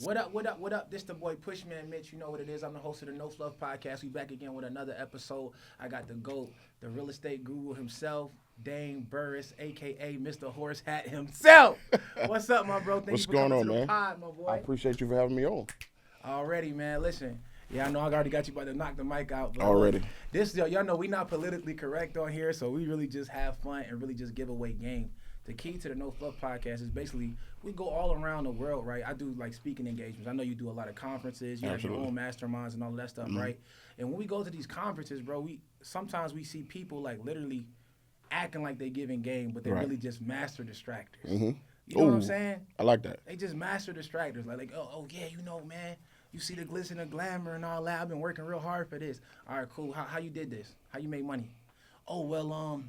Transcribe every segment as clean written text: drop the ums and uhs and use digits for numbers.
What up, what up, what up? This the boy Pushmanmitch. You know what it is. I'm the host of the No Fluff Podcast. We back again with another episode. I got the GOAT, the real estate guru himself, Dame Burris, a.k.a. Mr. Horse Hat himself. What's up, my bro? What's going on, man? Pod, my boy. I appreciate you for having me on. Already, man. Listen. Yeah, I know I already got you about to knock the mic out. But Already. Y'all know we not politically correct on here, so we really just have fun and really just give away game. The key to the No Fluff Podcast is basically we go all around the world, right? I do like speaking engagements. I know you do a lot of conferences. You Absolutely. have your own masterminds and all of that stuff, right? And when we go to these conferences, bro, sometimes we see people like literally acting like they giving game, but they really just master distractors. You know what I'm saying? I like that. They just master distractors. Like oh yeah, you know, man. You see the glitz and the glamour and all that. I've been working real hard for this. All right, cool. How you did this? How you make money? Oh, well,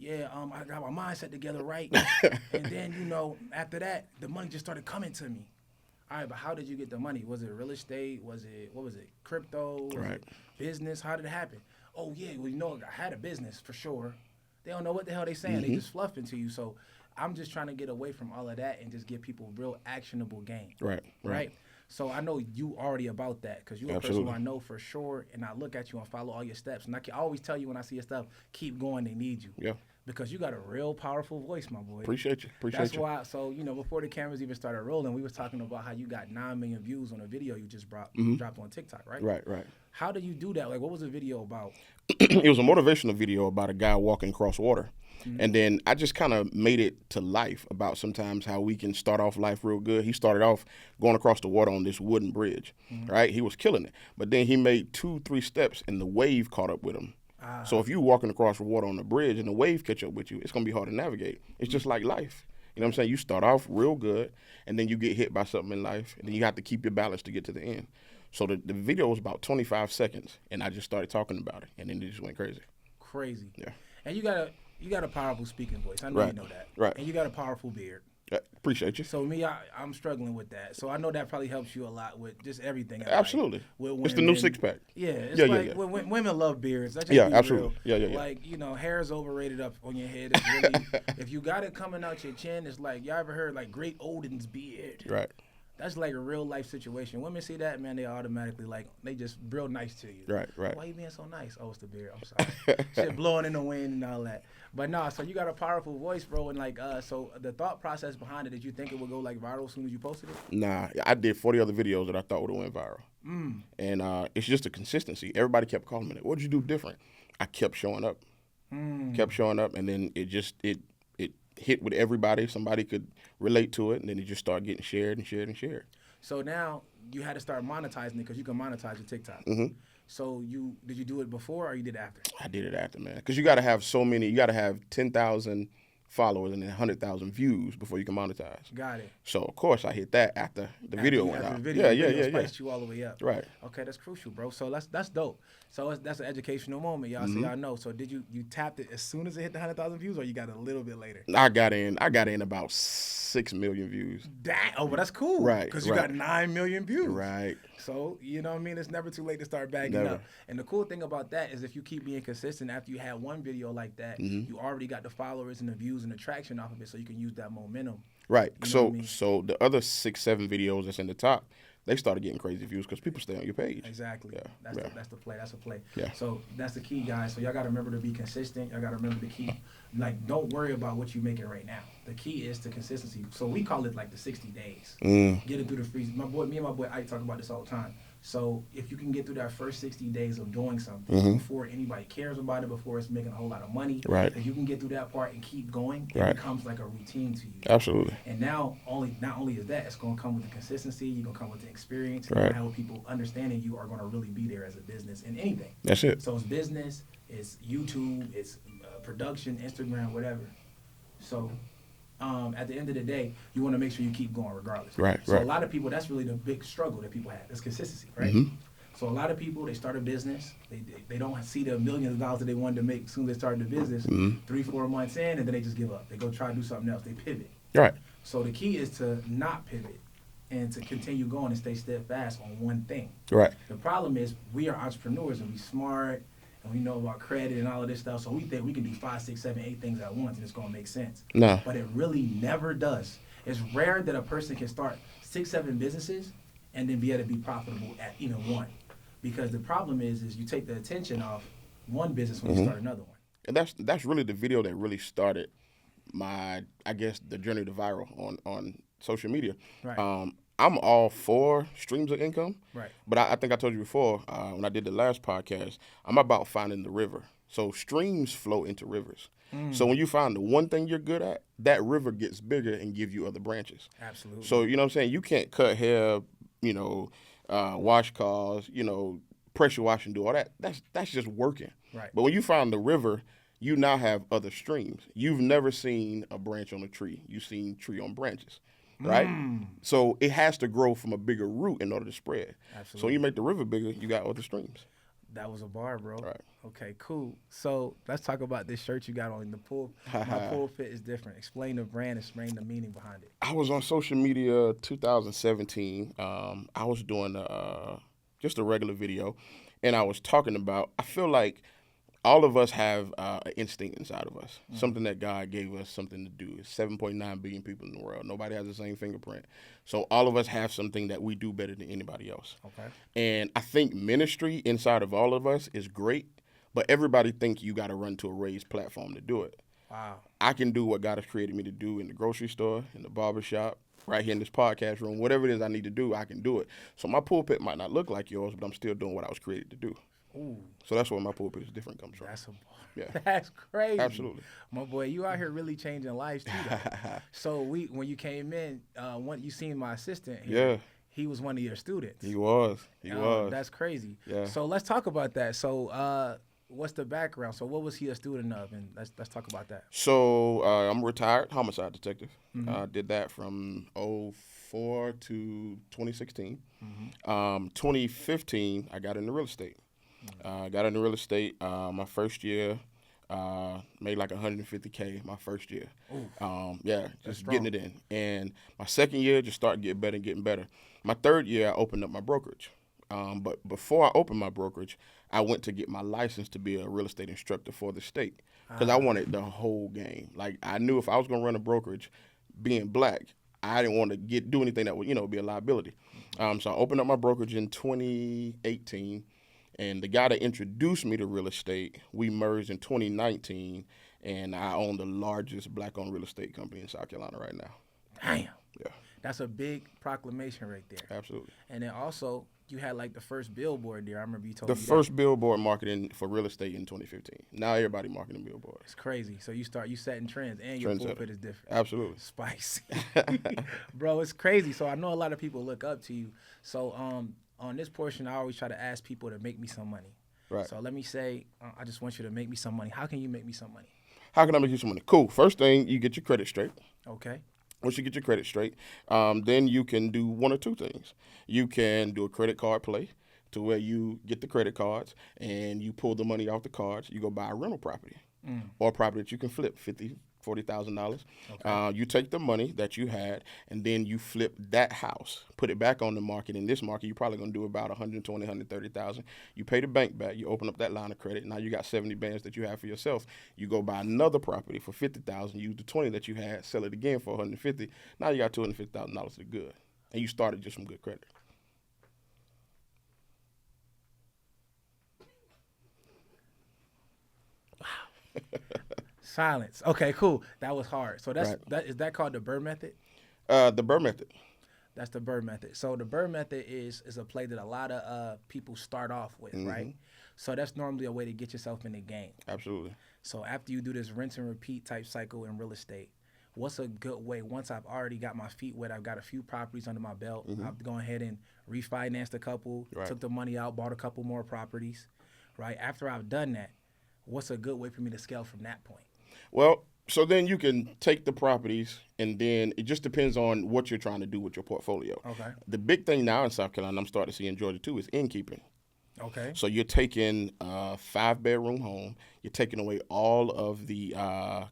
I got my mindset together right. And then, you know, after that, the money just started coming to me. All right, but how did you get the money? Was it real estate? What was it? Crypto? Was it business? How did it happen? Oh, yeah, well, you know, I had a business for sure. They don't know what the hell they saying. They just fluffing to you. So I'm just trying to get away from all of that and just give people real actionable game. Right? So I know you already about that because you're a person who I know for sure, and I look at you and follow all your steps. And I always tell you when I see your stuff, keep going, they need you. Yeah. Because you got a real powerful voice, my boy. Appreciate you. That's why, so, you know, before the cameras even started rolling, we was talking about how you got 9 million views on a video you just dropped on TikTok, right? Right. How do you do that? Like, what was the video about? It was a motivational video about a guy walking across water. And then I just kind of made it to life about sometimes how we can start off life real good. He started off going across the water on this wooden bridge, right? He was killing it. But then he made 2-3 steps and the wave caught up with him. So if you walking across the water on the bridge and the wave catch up with you, it's going to be hard to navigate. It's just like life. You know what I'm saying? You start off real good and then you get hit by something in life and then you have to keep your balance to get to the end. So the video was about 25 seconds and I just started talking about it and then it just went crazy. Crazy. Yeah. And you got a powerful speaking voice. I know you know that. Right. And you got a powerful beard. Appreciate you. So me, I'm struggling with that. So I know that probably helps you a lot with just everything. Absolutely. With women. It's the new 6-pack. Yeah. It's when women love beards. That's just absolutely. Real. Yeah. Like, you know, hair is overrated up on your head. It's really, if you got it coming out your chin, it's like, y'all ever heard like Great Odin's beard? Right. That's like a real life situation. Women see that, man, they automatically like, they just real nice to you. Right. Why you being so nice? Oh, it's the beard. I'm sorry. Shit blowing in the wind and all that. But no, so you got a powerful voice, bro. And like, so the thought process behind it, did you think it would go like viral as soon as you posted it? Nah, I did 40 other videos that I thought would have went viral. And it's just a consistency. Everybody kept calling me, what'd you do different? I kept showing up. And then it hit with everybody. Somebody could relate to it, and then it just started getting shared and shared and shared. So now you had to start monetizing it because you can monetize your TikTok. So did you do it before or you did it after? I did it after, man, because you got to have you got to have 10,000 followers and then 100,000 views before you can monetize. Got it. So of course I hit that after the video went out. The video spiced you all the way up. Right. Okay, that's crucial, bro. So that's dope. So that's an educational moment, y'all. So y'all know. So did you tapped it as soon as it hit the 100,000 views, or you got a little bit later? I got in about 6 million views. But that's cool. Right. Because you got 9 million views. Right. So you know what I mean. It's never too late to start bagging up. And the cool thing about that is if you keep being consistent, after you had one video like that, you already got the followers and the views and the traction off of it, so you can use that momentum. Right. You know what I mean? So the other 6-7 videos that's in the top, they started getting crazy views because people stay on your page. Exactly. Yeah. That's the play. That's a play. Yeah. So that's the key, guys. So y'all got to remember to be consistent. Y'all got to remember to keep, like, don't worry about what you're making right now. The key is to consistency. So we call it like the 60 days. Get it through the freeze. Me and my boy Ike talk about this all the time. So if you can get through that first 60 days of doing something before anybody cares about it, before it's making a whole lot of money, if you can get through that part and keep going, it becomes like a routine to you. Absolutely. And now, not only is that, it's going to come with the consistency, you're going to come with the experience, and how people understanding you are going to really be there as a business in anything. That's it. So it's business, it's YouTube, it's production, Instagram, whatever. So at the end of the day, you want to make sure you keep going regardless. So a lot of people, that's really the big struggle that people have. It's consistency, right? So a lot of people, they start a business. They don't see the millions of dollars that they wanted to make as soon as they started the business. 3-4 months in, and then they just give up. They go try to do something else. They pivot. Right. So the key is to not pivot and to continue going and stay steadfast on one thing. Right. The problem is we are entrepreneurs and we smart and we know about credit and all of this stuff, so we think we can do 5, 6, 7, 8 things at once and it's going to make sense. No. But it really never does. It's rare that a person can start 6, 7 businesses and then be able to be profitable at even one. Because the problem is you take the attention off one business when you start another one. And that's really the video that really started I guess, the journey to viral on social media. Right. I'm all for streams of income. Right. But I think I told you before, when I did the last podcast, I'm about finding the river. So streams flow into rivers. So when you find the one thing you're good at, that river gets bigger and give you other branches. Absolutely. So, you know what I'm saying? You can't cut hair, wash cars, pressure wash and do all that. That's just working. Right. But when you find the river, you now have other streams. You've never seen a branch on a tree. You've seen tree on branches, right? So it has to grow from a bigger root in order to spread. Absolutely. So when you make the river bigger, you got other streams. That was a bar, bro. Right. Okay, cool. So let's talk about this shirt you got on. The pool. My pool fit is different. Explain the brand. Explain the meaning behind it. I was on social media 2017. I was doing just a regular video, and I was talking about, I feel like all of us have an instinct inside of us, something that God gave us something to do. It's 7.9 billion people in the world. Nobody has the same fingerprint. So all of us have something that we do better than anybody else. Okay. And I think ministry inside of all of us is great, but everybody thinks you got to run to a raised platform to do it. Wow. I can do what God has created me to do in the grocery store, in the barbershop, right here in this podcast room. Whatever it is I need to do, I can do it. So my pulpit might not look like yours, but I'm still doing what I was created to do. Ooh. So that's where my pulpit is different comes from. That's a bar. Yeah. That's crazy. Absolutely. My boy, you out here really changing lives too. So when you came in, when you seen my assistant here, Yeah. he was one of your students. He was. He was. That's crazy. Yeah. So let's talk about that. So what's the background? So what was he a student of? And let's talk about that. So I'm a retired homicide detective. I did that from 04 to 2016. 2015, I got into real estate. My first year, made like $150K my first year. Just getting it in. And my second year, just started getting better. My third year, I opened up my brokerage. But before I opened my brokerage, I went to get my license to be a real estate instructor for the state because I wanted the whole game. Like I knew if I was going to run a brokerage, being black, I didn't want to do anything that would be a liability. So I opened up my brokerage in 2018. And the guy that introduced me to real estate, we merged in 2019, and I own the largest black-owned real estate company in South Carolina right now. Damn. Yeah. That's a big proclamation right there. Absolutely. And then also, you had like the first billboard there. I remember you told The me first billboard marketing for real estate in 2015. Now everybody marketing billboards. It's crazy. So you setting trends, and your pulpit is different. Absolutely. Spicy. Bro, it's crazy. So I know a lot of people look up to you. So on this portion, I always try to ask people to make me some money. Right. So let me say, I just want you to make me some money. How can you make me some money? How can I make you some money? Cool. First thing, you get your credit straight. Okay. Once you get your credit straight, then you can do one or two things. You can do a credit card play to where you get the credit cards and you pull the money off the cards. You go buy a rental property or a property that you can flip, $40,000. Okay. You take the money that you had and then you flip that house, put it back on the market. In this market, you're probably going to do about $120,000, $130,000. You pay the bank back. You open up that line of credit. Now you got 70 bands that you have for yourself. You go buy another property for $50,000. Use the 20 that you had, sell it again for $150. Now you got $250,000 to good, and you started just from good credit. Wow. Silence. Okay, cool. That was hard. So is that called the Burr method? The Burr method. That's the Burr method. So the Burr method is a play that a lot of people start off with, right? So that's normally a way to get yourself in the game. Absolutely. So after you do this rinse and repeat type cycle in real estate, what's a good way? Once I've already got my feet wet, I've got a few properties under my belt, I've gone ahead and refinanced a couple, took the money out, bought a couple more properties, right? After I've done that, what's a good way for me to scale from that point? Well, so then you can take the properties, and then it just depends on what you're trying to do with your portfolio. Okay. The big thing now in South Carolina, I'm starting to see in Georgia too, is innkeeping. Okay. So you're taking a 5-bedroom home, you're taking away all of the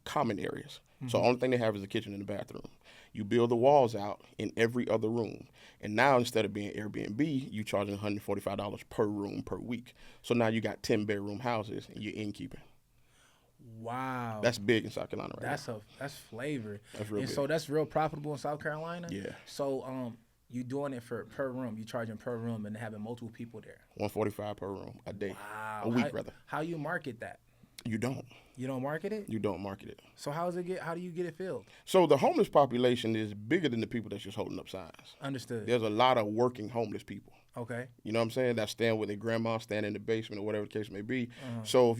common areas. So the only thing they have is the kitchen and the bathroom. You build the walls out in every other room. And now instead of being Airbnb, you charging $145 per room per week. So now you got 10-bedroom houses and you're innkeeping. Wow. That's big in South Carolina right That's flavor. That's real And big. so that's real profitable in South Carolina? Yeah. So you doing it for per room. You charging per room and having multiple people there. $145 per room a day. Wow. A week, rather. How you market that? You don't. You don't market it? You don't market it. So how do you get it filled? So the homeless population is bigger than the people that's just holding up signs. Understood. There's a lot of working homeless people. Okay. You know what I'm saying? That stand with their grandma, stand in the basement, or whatever the case may be. So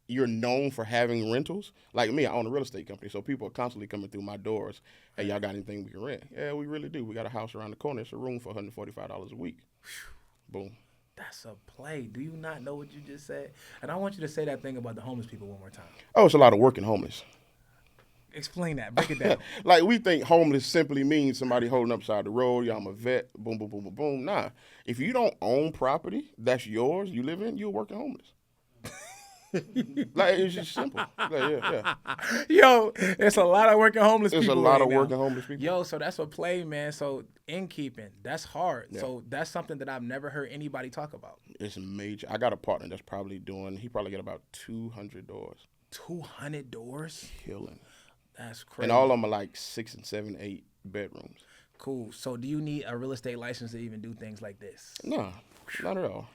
you're known for having rentals. Like me, I own a real estate company, so people are constantly coming through my doors. Hey, y'all got anything we can rent? Yeah, we really do. We got a house around the corner. It's a room for $145 a week. Boom. That's a play. Do you not know what you just said? And I want you to say that thing about the homeless people one more time. Oh, it's a lot of working homeless. Explain that. Break it down. Like, we think homeless simply means somebody holding up side the road. Yeah, I'm a vet. Boom, boom, boom, boom, boom. Nah. If you don't own property that's yours, you live in, you're working homeless. Like, it's just simple. Like, yeah. Yo, it's a lot of working homeless people. There's a lot right of now. working homeless people. Yo, so that's a play, man. So innkeeping, that's hard. Yeah. So that's something that I've never heard anybody talk about. It's major. I got a partner that's probably he probably get about 200 doors. 200 doors? Killing. That's crazy. And all of them are like 6 and 7, 8 bedrooms. Cool. So do you need a real estate license to even do things like this? No, not at all.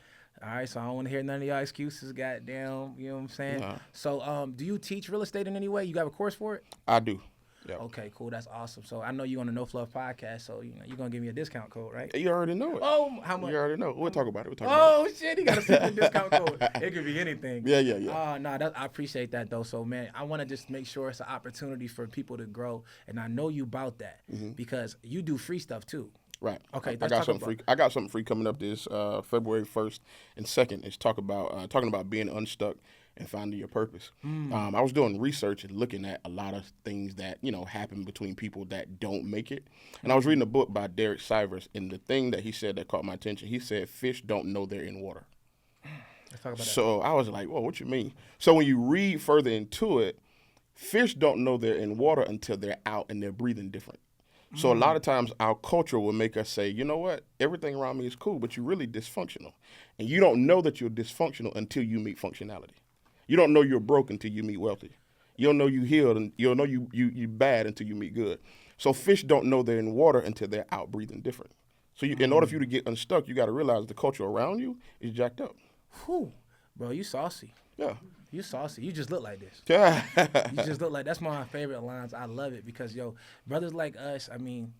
All right, so I don't want to hear none of y'all excuses, goddamn. You know what I'm saying? Nah. So do you teach real estate in any way? You got a course for it? I do. Yeah. Okay, cool. That's awesome. So I know you on the No Fluff podcast, so you're gonna give me a discount code, right? You already know it. Oh, how much? You already know. We'll talk about it. Oh shit, he got a secret discount code. It could be anything. Yeah. I appreciate that though. So man, I want to just make sure it's an opportunity for people to grow, and I know you about that because you do free stuff too. Right. Okay. I got something free. I got something free coming up this February 1st and 2nd. It's talking about being unstuck and finding your purpose. I was doing research and looking at a lot of things that happen between people that don't make it. And I was reading a book by Derek Sivers, and the thing that he said that caught my attention, he said fish don't know they're in water. Let's talk about So I was like, whoa, what you mean? So when you read further into it, fish don't know they're in water until they're out and they're breathing different. So a lot of times our culture will make us say, you know what, everything around me is cool, but you're really dysfunctional. And you don't know that you're dysfunctional until you meet functionality. You don't know you're broke until you meet wealthy. You don't know you healed, and you don't know you bad until you meet good. So fish don't know they're in water until they're out breathing different. So in order for you to get unstuck, you got to realize the culture around you is jacked up. Whew. Bro, you saucy. Yeah. You saucy. You just look like this. Yeah. You just look like, that's one of my favorite lines. I love it because, brothers like us, I mean,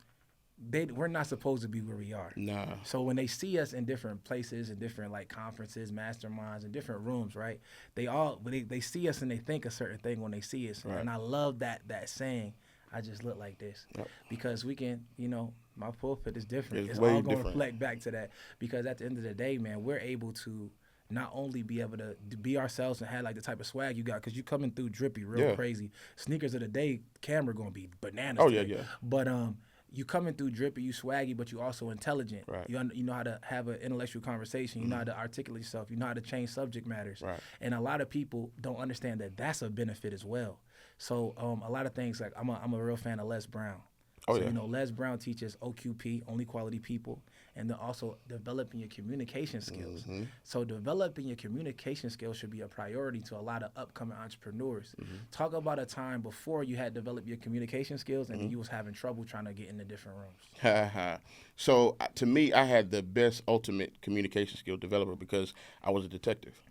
we're not supposed to be where we are. Nah. So when they see us in different places, in different like conferences, masterminds, in different rooms, right? They see us and they think a certain thing when they see us. Right. And I love that saying, I just look like this. Yep. Because we can, my pulpit is different. It's all going to reflect back to that. Because at the end of the day, man, we're able to not only be able to be ourselves and have like the type of swag you got, because you coming through drippy real crazy. Sneakers of the day, camera going to be bananas. Oh, today. yeah. But you coming through drippy, you swaggy, but you also intelligent. Right. You know how to have an intellectual conversation. You know how to articulate yourself. You know how to change subject matters. Right. And a lot of people don't understand that that's a benefit as well. So a lot of things, like I'm a real fan of Les Brown. Oh, so, yeah. Les Brown teaches OQP, only quality people, and then also developing your communication skills. Mm-hmm. So developing your communication skills should be a priority to a lot of upcoming entrepreneurs. Mm-hmm. Talk about a time before you had developed your communication skills and you was having trouble trying to get into different rooms. So to me, I had the best ultimate communication skill developer because I was a detective.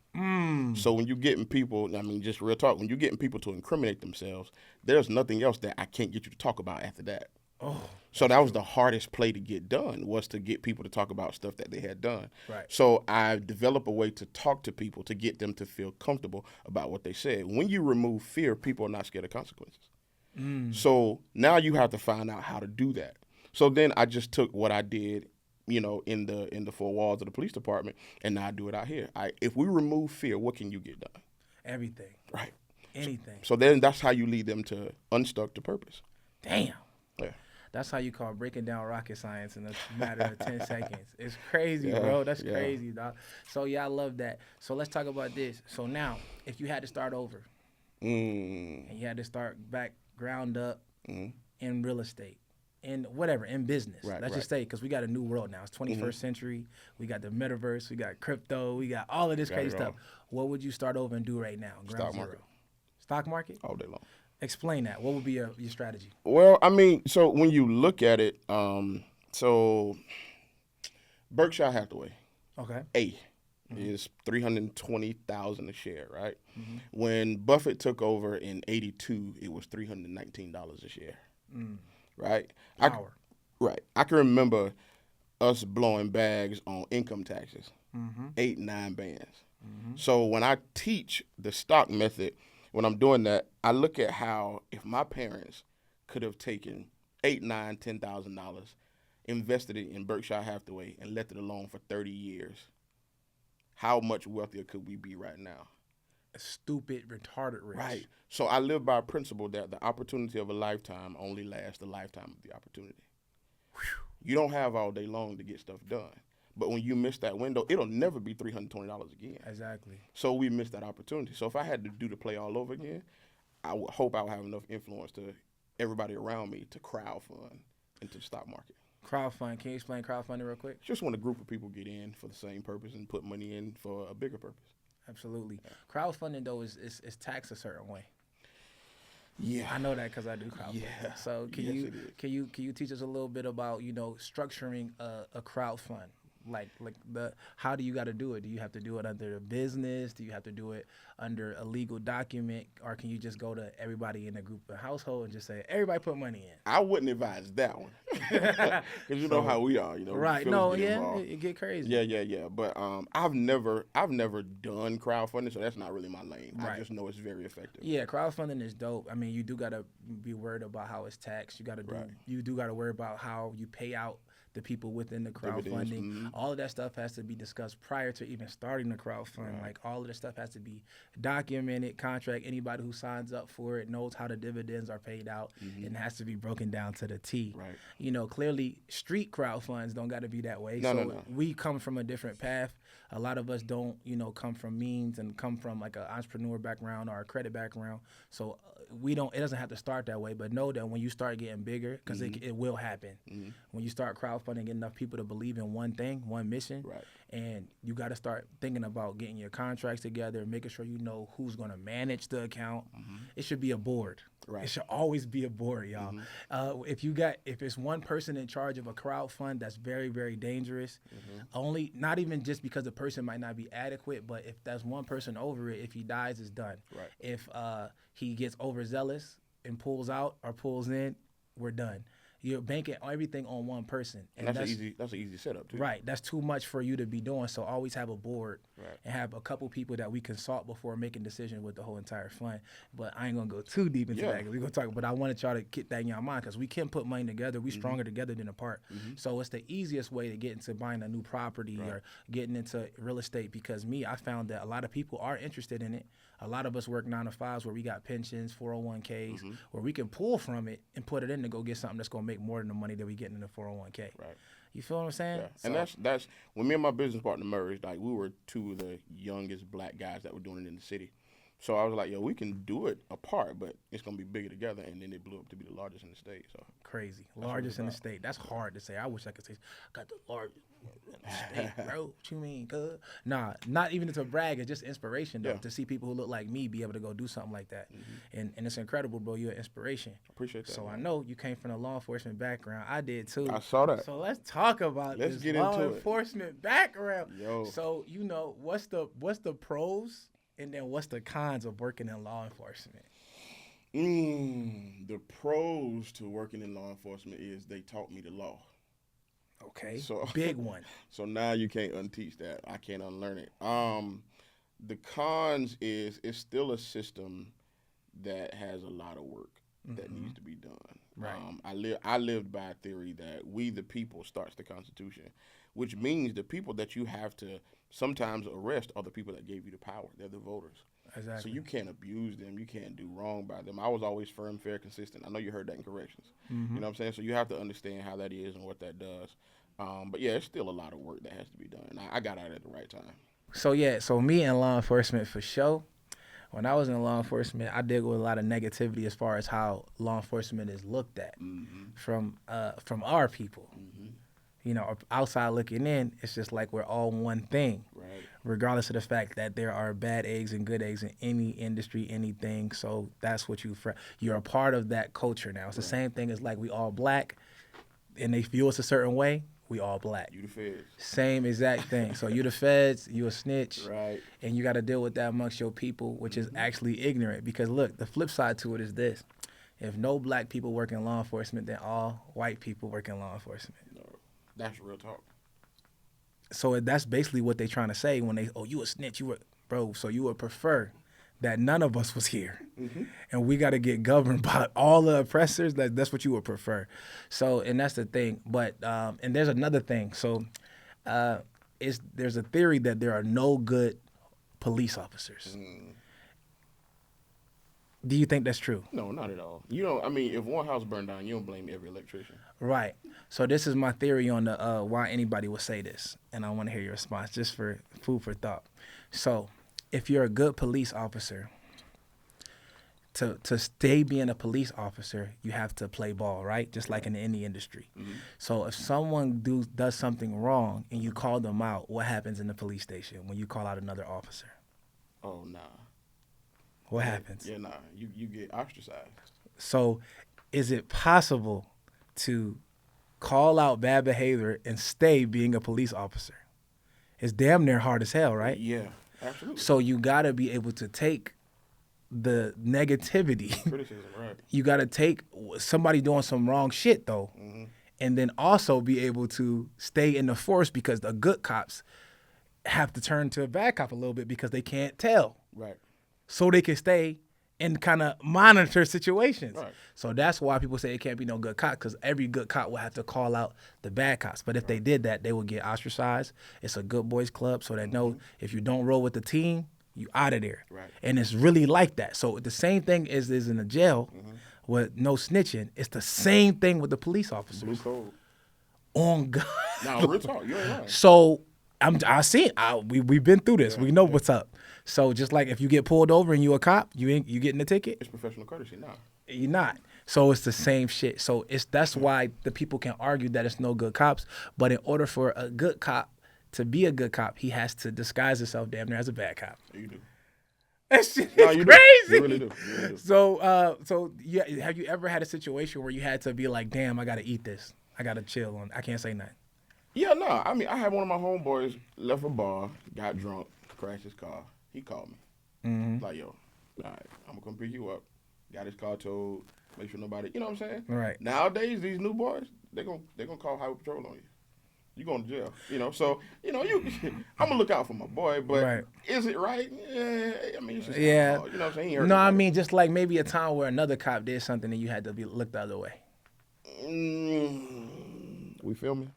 So when you're getting people, I mean, just real talk, when you're getting people to incriminate themselves, there's nothing else that I can't get you to talk about after that. Oh, so that was the hardest play to get done, was to get people to talk about stuff that they had done. Right. So I developed a way to talk to people to get them to feel comfortable about what they said. When you remove fear, people are not scared of consequences. So now you have to find out how to do that. So then I just took what I did, in the four walls of the police department, and now I do it out here. If we remove fear, what can you get done? Everything. Right. Anything. So then that's how you lead them to unstuck to purpose. Damn. Yeah. That's how you call breaking down rocket science in a matter of 10 seconds. It's crazy, bro. That's crazy, dog. So, I love that. So, let's talk about this. So, now, if you had to start over and you had to start back ground up in real estate, in whatever, in business. Right, Let's just right. say, because we got a new world now. It's 21st century. We got the metaverse. We got crypto. We got all of this Got crazy it stuff. all. What would you start over and do right now? Ground Stock market. zero. Stock market? All day long. Explain that. What would be your strategy? Well, I mean, so when you look at it, so Berkshire Hathaway, Okay. is 320,000 a share, right? When Buffett took over in '82, it was $319 a share, right? Power. Right. I can remember us blowing bags on income taxes, 8, 9 bands. So when I teach the stock method, when I'm doing that, I look at how if my parents could have taken $8, $9, $10,000, invested it in Berkshire Hathaway, and left it alone for 30 years, how much wealthier could we be right now? Stupid, retarded rich. Right. So I live by a principle that the opportunity of a lifetime only lasts the lifetime of the opportunity. You don't have all day long to get stuff done. But when you miss that window, it'll never be $320 again. Exactly. So we missed that opportunity. So if I had to do the play all over again, I would hope I would have enough influence to everybody around me to crowdfund into the stock market. Crowdfund. Can you explain crowdfunding real quick? Just when a group of people get in for the same purpose and put money in for a bigger purpose. Absolutely. Crowdfunding though is taxed a certain way. Yeah. I know that because I do crowdfunding. Yeah. So Yes, it is. can you teach us a little bit about structuring a crowd fund? Like how do you got to do it? Do you have to do it under a business? Do you have to do it under a legal document, or can you just go to everybody in the group of household and just say everybody put money in? I wouldn't advise that one because you know how we are. Right? feelings No, get yeah, involved. it get crazy. Yeah. But I've never done crowdfunding, so that's not really my lane. Right. I just know it's very effective. Yeah, crowdfunding is dope. I mean, you do gotta be worried about how it's taxed. You do gotta worry about how you pay out the people within the Dividends, crowdfunding. All of that stuff has to be discussed prior to even starting the crowdfund. Right. Like all of this stuff has to be documented, contract. Anybody who signs up for it knows how the dividends are paid out, and it has to be broken down to the T. Right. Clearly street crowdfunds don't got to be that way. No. We come from a different path. A lot of us don't, come from means and come from like an entrepreneur background or a credit background. So it doesn't have to start that way, but know that when you start getting bigger, because it will happen. When you start crowdfunding, get enough people to believe in one thing, one mission, Right. and you got to start thinking about getting your contracts together, making sure you know who's going to manage the account. It should be a board. Right. It should always be a board, y'all. If it's one person in charge of a crowd fund, that's very, very dangerous. Not even just because the person might not be adequate, but if there's one person over it, if he dies, it's done. Right. If he gets overzealous and pulls out or pulls in, we're done. You're banking everything on one person, And that's an easy setup too. right. That's too much for you to be doing. So always have a board Right. and have a couple people that we consult before making decisions with the whole entire fund. But I ain't gonna go too deep into that. 'Cause we're gonna talk. But I wanted y'all to get that in your mind because we can put money together. We stronger together than apart. So it's the easiest way to get into buying a new property or getting into real estate. Because I found that a lot of people are interested in it. A lot of us work 9 to 5s where we got pensions, 401ks, where we can pull from it and put it in to go get something that's gonna make more than the money that we get in the 401k. Right. You feel what I'm saying? Yeah. And that's when me and my business partner merged. Like we were two of the youngest black guys that were doing it in the city. So I was like, yo, we can do it apart, but it's gonna be bigger together. And then it blew up to be the largest in the state. So Crazy. what Largest it's in the about. state. That's hard to say. I wish I could say, I got the largest in the state, bro. What you mean, cuz? Nah, not even to brag. It's just inspiration, though, Yeah. to see people who look like me be able to go do something like that. And it's incredible, bro. You're an inspiration. appreciate that. So I man. know you came from a law enforcement background. I did, too. I saw that. So let's talk about Let's this get law into it. enforcement background. Yo. So, what's the pros and then what's the cons of working in law enforcement? The pros to working in law enforcement is they taught me the law. Okay. So Big one. So now you can't unteach that. I can't unlearn it. The cons is it's still a system that has a lot of work that needs to be done. Right. I lived by a theory that we the people starts the Constitution, which means the people that you have to sometimes arrest are the people that gave you the power. They're the voters. Exactly. So you can't abuse them. You can't do wrong by them. I was always firm, fair, consistent. I know you heard that in corrections. You know what I'm saying? So you have to understand how that is and what that does. But yeah, it's still a lot of work that has to be done. And I got out at the right time. So me and law enforcement for sure, when I was in law enforcement, I dealt with a lot of negativity as far as how law enforcement is looked at from our people. You know, outside looking in, it's just like we're all one thing, regardless of the fact that there are bad eggs and good eggs in any industry, anything. So that's what you're a part of that culture now. It's the same thing as like we all black, and they view us a certain way. We all black. You the feds. Same exact thing. So you the feds, you a snitch, Right. and you got to deal with that amongst your people, which is actually ignorant. Because look, the flip side to it is this: if no black people work in law enforcement, then all white people work in law enforcement. No, that's real talk. So that's basically what they're trying to say when they, you a snitch, bro. So you would prefer that none of us was here, and we got to get governed by all the oppressors. That's what you would prefer. So, and that's the thing. But and there's another thing. So, there's a theory that there are no good police officers. Do you think that's true? No, not at all. You don't. I mean, if one house burned down, you don't blame every electrician. Right. So this is my theory on the why anybody would say this, and I want to hear your response, just for food for thought. So, if you're a good police officer, to stay being a police officer, you have to play ball, right? Just like in any industry. So if someone does something wrong and you call them out, what happens in the police station when you call out another officer? Oh, nah. What happens? Yeah, nah. You get ostracized. So is it possible to call out bad behavior and stay being a police officer? It's damn near hard as hell, right? Yeah, absolutely. So you got to be able to take the negativity. Criticism, right. You got to take somebody doing some wrong shit, though, and then also be able to stay in the force, because the good cops have to turn to a bad cop a little bit because they can't tell. Right. So they can stay and kind of monitor situations. Right. So that's why people say it can't be no good cop, because every good cop will have to call out the bad cops. But if they did that, they would get ostracized. It's a good boys club, so they know if you don't roll with the team, you out of there. Right. And it's really like that. So the same thing is in a jail with no snitching. It's the same thing with the police officers. Blue code. On God. Nah, real talk. You ain't lying. So I see it. We've been through this. We know what's up. So just like if you get pulled over and you a cop, you getting a ticket. It's professional courtesy, nah. You're not. So it's the same shit. So that's why the people can argue that it's no good cops. But in order for a good cop to be a good cop, he has to disguise himself damn near as a bad cop. You do. That shit No, is you crazy. do. You really do. You really do. So yeah, have you ever had a situation where you had to be like, damn, I gotta eat this. I gotta chill on. I can't say nothing. Yeah, no. I mean, I had one of my homeboys left a bar, got drunk, crashed his car. He called me. Like, yo, all right, I'm going to come pick you up. Got his car towed, make sure nobody, you know what I'm saying? Right. Nowadays, these new boys, they're gonna call highway patrol on you. You going to jail, you know? So, you know, I'm going to look out for my boy, but is it right? Yeah, I mean, it's just you know what I'm saying? No, I mean, just like maybe a time where another cop did something and you had to be looked the other way. We filming?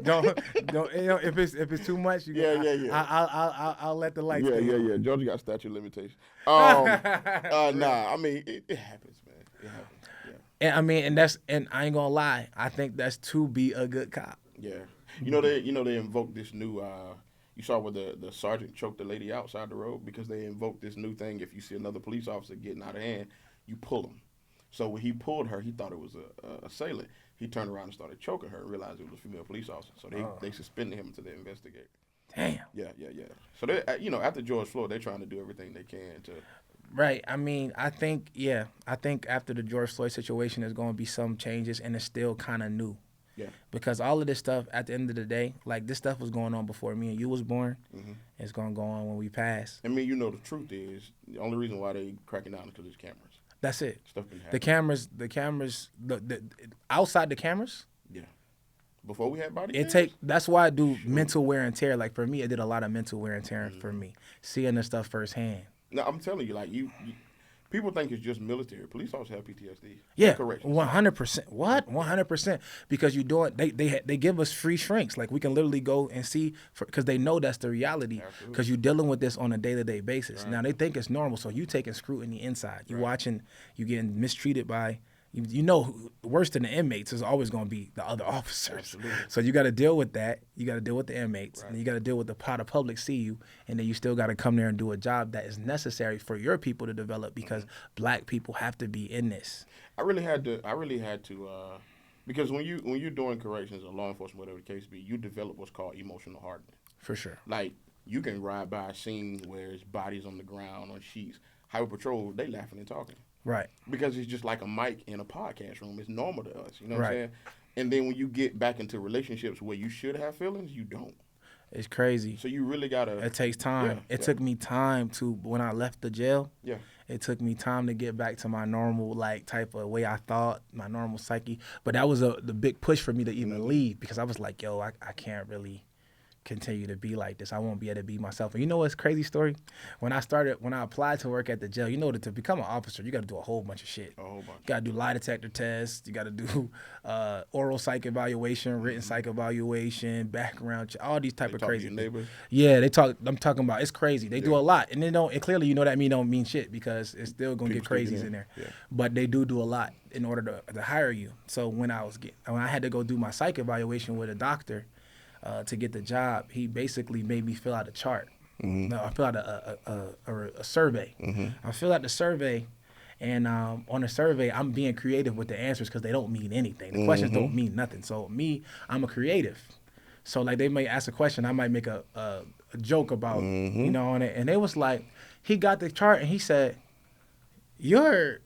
don't you know, if it's too much, I'll let the lights Yeah. Georgia got statute of limitations. Nah, I mean it happens, man. It happens. Yeah. And I mean, and I ain't gonna lie, I think that's to be a good cop. Yeah. You know they invoked this new you saw where the sergeant choked the lady outside the road, because they invoked this new thing. If you see another police officer getting out of hand, you pull him. So when he pulled her, he thought it was a assailant. He turned around and started choking her and realized it was a female police officer. So they suspended him until they investigate. Damn. Yeah. So they, after George Floyd, they're trying to do everything they can to. Right. I mean, I think after the George Floyd situation, there's going to be some changes, and it's still kind of new. Yeah. Because all of this stuff, at the end of the day, like this stuff was going on before me and you was born. It's going to go on when we pass. I mean, the truth is, the only reason why they cracking down is because there's cameras. That's it. Stuff been happening. The cameras, the outside the cameras. Yeah. Before we had body cams? That's why I do mental wear and tear. Like for me, it did a lot of mental wear and tear for me, seeing the stuff firsthand. No, I'm telling you, like you people think it's just military. Police officers have PTSD. Yeah, 100%. What? 100%. Because you doing they give us free shrinks. Like we can literally go and see, because they know that's the reality. Because you're dealing with this on a day-to-day basis. Right. Now they think it's normal, so you taking scrutiny inside. You watching, you getting mistreated by You know, worse than the inmates is always going to be the other officers. Absolutely. So you got to deal with that. You got to deal with the inmates, and you got to deal with how the public see you, and then you still got to come there and do a job that is necessary for your people to develop because black people have to be in this. I really had to because when you're doing corrections or law enforcement, whatever the case be, you develop what's called emotional hardening. For sure. Like, you can ride by a scene where it's bodies on the ground on sheets. Highway Patrol, they laughing and talking. Right. Because it's just like a mic in a podcast room. It's normal to us. You know what Right. I'm saying? And then when you get back into relationships where you should have feelings, you don't. It's crazy. So you really got to. It takes time. Yeah, It took me time to, when I left the jail, Yeah. it took me time to get back to my normal, like, type of way I thought, my normal psyche. But that was the big push for me to even leave because I was like, yo, I can't really continue to be like this. I won't be able to be myself. And you know what's crazy story? When I applied to work at the jail, you know that to become an officer, you got to do a whole bunch of shit. A whole bunch. You got to do lie detector tests. You got to do oral psych evaluation, written psych evaluation, background, all these type They of talk to crazy your things. neighbors. Yeah, I'm talking about, it's crazy. They do a lot. And and clearly you know that don't mean shit because it's still going to get People still crazies get in there. Yeah. But they do a lot in order to hire you. So when I had to go do my psych evaluation with a doctor, to get the job, he basically made me fill out a chart. No, I fill out a survey. I fill out the survey, and on the survey, I'm being creative with the answers because they don't mean anything. The questions don't mean nothing. So I'm a creative. So like they may ask a question, I might make a joke about, on it. And it was like, he got the chart and he said, you're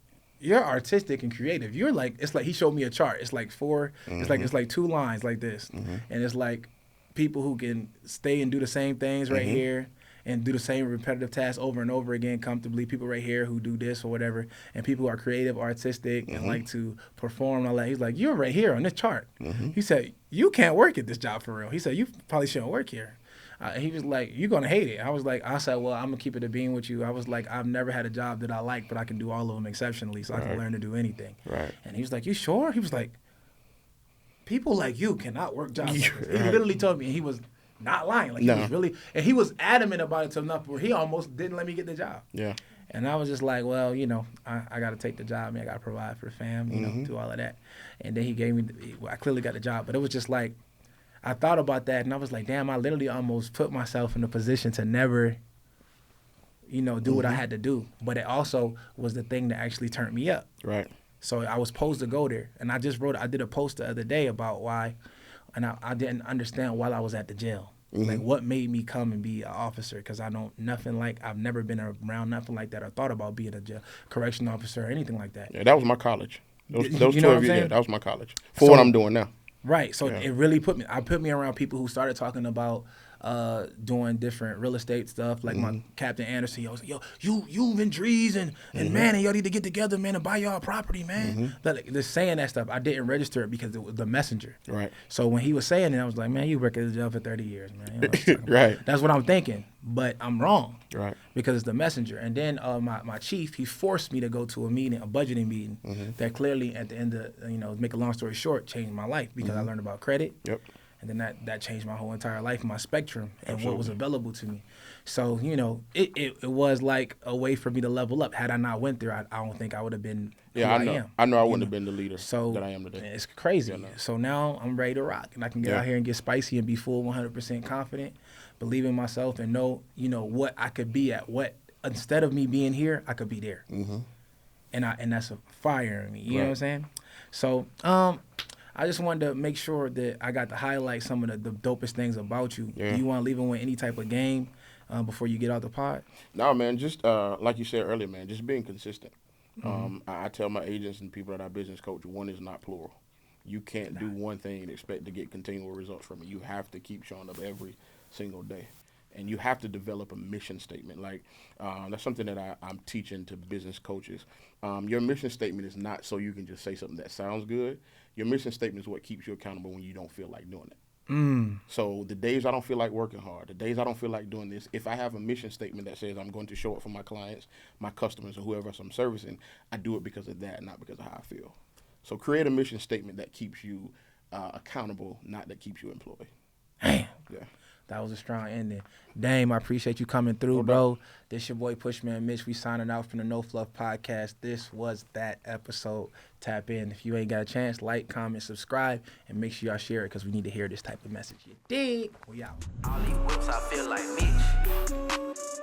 artistic and creative. You're like, it's like he showed me a chart. It's like it's like 2 lines like this, and it's like people who can stay and do the same things right here and do the same repetitive tasks over and over again comfortably. People right here who do this or whatever, and people who are creative, artistic, and like to perform and all that. He's like, you're right here on this chart. He said, you can't work at this job for real. He said, you probably shouldn't work here. He was like, you're going to hate it. I said, well, I'm going to keep it a bean with you. I was like, I've never had a job that I like, but I can do all of them exceptionally, so I can learn to do anything. Right. And he was like, you sure? He was like, people like you cannot work jobs like this. He literally told me, and he was not lying. Like, he was really, and he was adamant about it to enough where he almost didn't let me get the job. Yeah. And I was just like, well, I got to take the job. I got to provide for the fam, do all of that. And then he gave me, I clearly got the job. But it was just like, I thought about that, and I was like, damn, I literally almost put myself in a position to never, do what I had to do. But it also was the thing that actually turned me up. Right. So I was supposed to go there. And I did a post the other day about why, and I didn't understand while I was at the jail. Like, what made me come and be an officer? Because I've never been around nothing like that or thought about being a correction officer or anything like that. Yeah, that was my college. Those You know 12 what I'm years, saying? yeah, that was my college. For what I'm doing now. Right. So it really put me around people who started talking about doing different real estate stuff, like my Captain Anderson. He was like, yo, you and Drees and man, and y'all need to get together, man, and buy y'all property, man. Like, just saying that stuff, I didn't register it because it was the messenger. Right. So when he was saying it, I was like, man, you work at the jail for 30 years, man. You know what I'm talking about? Right. That's what I'm thinking, but I'm wrong. Right. Because it's the messenger. And then my chief, he forced me to go to a meeting, a budgeting meeting, that clearly at the end of, make a long story short, changed my life because I learned about credit. Yep. And then that changed my whole entire life, my spectrum, and Absolutely. what was available to me. So, it was like a way for me to level up. Had I not went there, I don't think I would have been who I am. I know I wouldn't have been the leader So that I am today. it's crazy. Yeah, no. So now I'm ready to rock, and I can get out here and get spicy and be full 100% confident, believe in myself, and know, what I could be at. What, instead of me being here, I could be there. And that's a fire in me. You know what I'm saying? So I just wanted to make sure that I got to highlight some of the dopest things about you. Yeah. Do you want to leave them with any type of game before you get out the pod? No, man, just like you said earlier, man, just being consistent. I tell my agents and people that I business coach, one is not plural. You can't do one thing and expect to get continual results from it. You have to keep showing up every single day. And you have to develop a mission statement. Like, that's something that I'm teaching to business coaches. Your mission statement is not so you can just say something that sounds good. Your mission statement is what keeps you accountable when you don't feel like doing it. So the days I don't feel like working hard, the days I don't feel like doing this, if I have a mission statement that says I'm going to show up for my clients, my customers, or whoever else I'm servicing, I do it because of that, not because of how I feel. So create a mission statement that keeps you accountable, not that keeps you employed. Damn. Yeah. That was a strong ending. Dame, I appreciate you coming through, bro. This your boy Pushmanmitch. We signing out from the No Fluff Podcast. This was that episode. Tap in. If you ain't got a chance, like, comment, subscribe, and make sure y'all share it because we need to hear this type of message. You dig? We out. All these whips, I feel like Mitch.